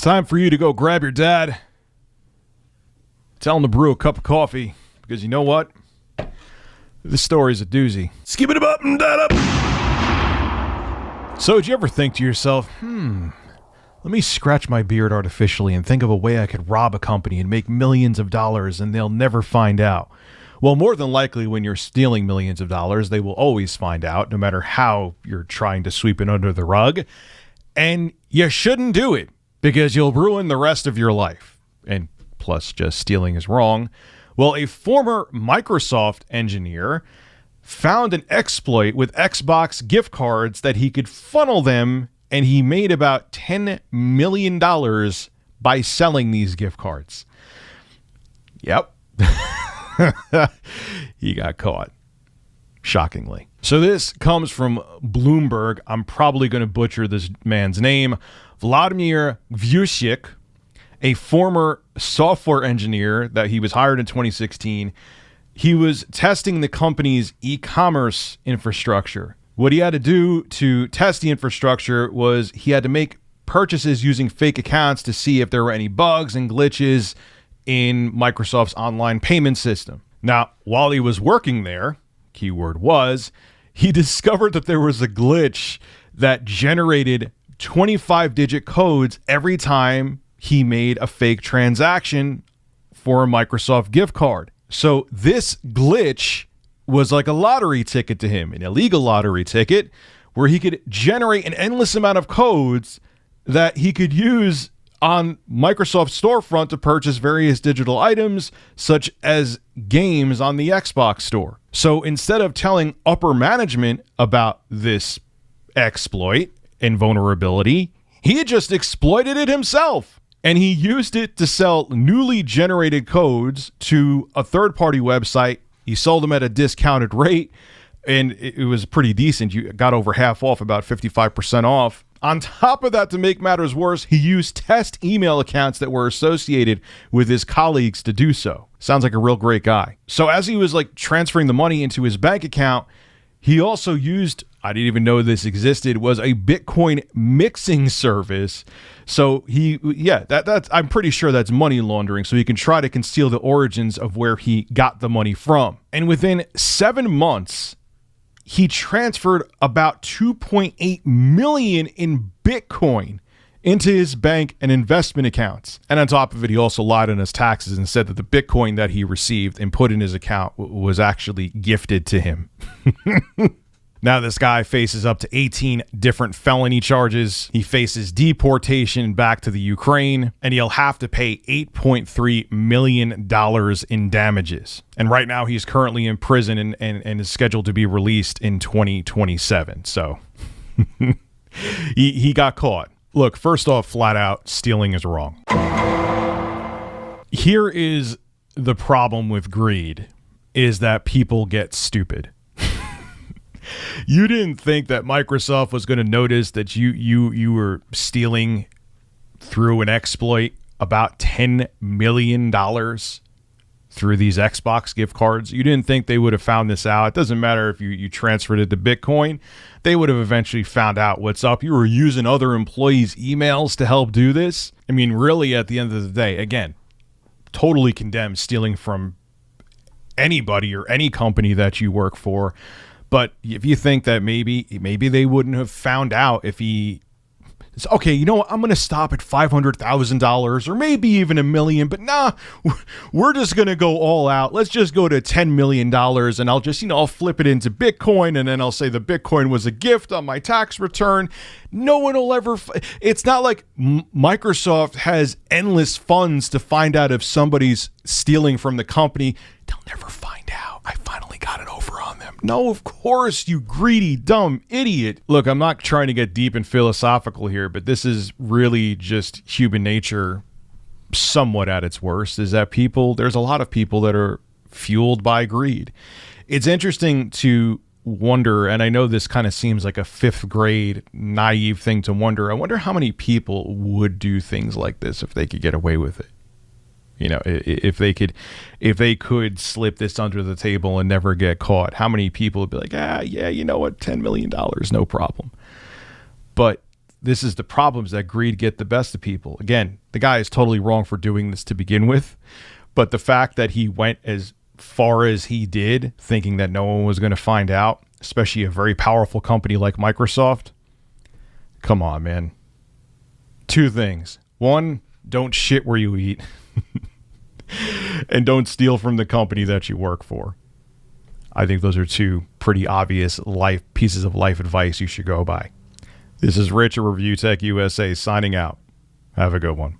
Time for you to go grab your dad. Tell him to brew a cup of coffee. Because you know what? This story's a doozy. Skip it up and that up. So did you ever think to yourself, let me scratch my beard artificially and think of a way I could rob a company and make millions of dollars and they'll never find out? Well, more than likely when you're stealing millions of dollars, they will always find out, no matter how you're trying to sweep it under the rug. And you shouldn't do it because you'll ruin the rest of your life. And plus, just stealing is wrong. Well, a former Microsoft engineer found an exploit with Xbox gift cards that he could funnel them, and he made about $10 million by selling these gift cards. Yep. He got caught. Shockingly. So this comes from Bloomberg. I'm probably going to butcher this man's name. Vladimir Vyushik, a former software engineer that he was hired in 2016. He was testing the company's e-commerce infrastructure. What he had to do to test the infrastructure was he had to make purchases using fake accounts to see if there were any bugs and glitches in Microsoft's online payment system. Now, while he was working there, keyword was, he discovered that there was a glitch that generated 25-digit codes every time he made a fake transaction for a Microsoft gift card. So this glitch was like a lottery ticket to him, an illegal lottery ticket, where he could generate an endless amount of codes that he could use on Microsoft's storefront to purchase various digital items, such as games on the Xbox store. So instead of telling upper management about this exploit and vulnerability, he had just exploited it himself. And he used it to sell newly generated codes to a third-party website. He sold them at a discounted rate, and it was pretty decent. You got over half off, about 55% off. On top of that, to make matters worse, he used test email accounts that were associated with his colleagues to do so. Sounds like a real great guy. So as he was transferring the money into his bank account, he also used, I didn't even know this existed, was a Bitcoin mixing service. So that's I'm pretty sure that's money laundering. So he can try to conceal the origins of where he got the money from. And within 7 months, he transferred about 2.8 million in Bitcoin into his bank and investment accounts. And on top of it, he also lied on his taxes and said that the Bitcoin that he received and put in his account was actually gifted to him. Now this guy faces up to 18 different felony charges. He faces deportation back to the Ukraine, and he'll have to pay $8.3 million in damages. And right now he's currently in prison and is scheduled to be released in 2027. So he got caught. Look, first off, flat out, stealing is wrong. Here is the problem with greed, is that people get stupid. You didn't think that Microsoft was going to notice that you were stealing through an exploit about $10 million through these Xbox gift cards. You didn't think they would have found this out. It doesn't matter if you transferred it to Bitcoin. They would have eventually found out what's up. You were using other employees' emails to help do this. I mean, really, at the end of the day, again, totally condemn stealing from anybody or any company that you work for. But if you think that maybe they wouldn't have found out if he... Okay, you know what? I'm going to stop at $500,000 or maybe even $1 million. But nah, we're just going to go all out. Let's just go to $10 million and I'll just, I'll flip it into Bitcoin and then I'll say the Bitcoin was a gift on my tax return. No one will ever... It's not like Microsoft has endless funds to find out if somebody's stealing from the company. They'll never find out. I finally got it over on them. No, of course, you greedy, dumb idiot. Look, I'm not trying to get deep and philosophical here, but this is really just human nature somewhat at its worst, is that there's a lot of people that are fueled by greed. It's interesting to wonder, and I know this kind of seems like a fifth grade naive thing to wonder. I wonder how many people would do things like this if they could get away with it. If they could slip this under the table and never get caught, how many people would be like, yeah, you know what, $10 million, no problem. But this is the problems that greed get the best of people. Again, the guy is totally wrong for doing this to begin with, but the fact that he went as far as he did, thinking that no one was going to find out, especially a very powerful company like Microsoft, come on, man. Two things. One, don't shit where you eat. And don't steal from the company that you work for. I think those are two pretty obvious pieces of life advice you should go by. This is Rich at Review Tech USA signing out. Have a good one.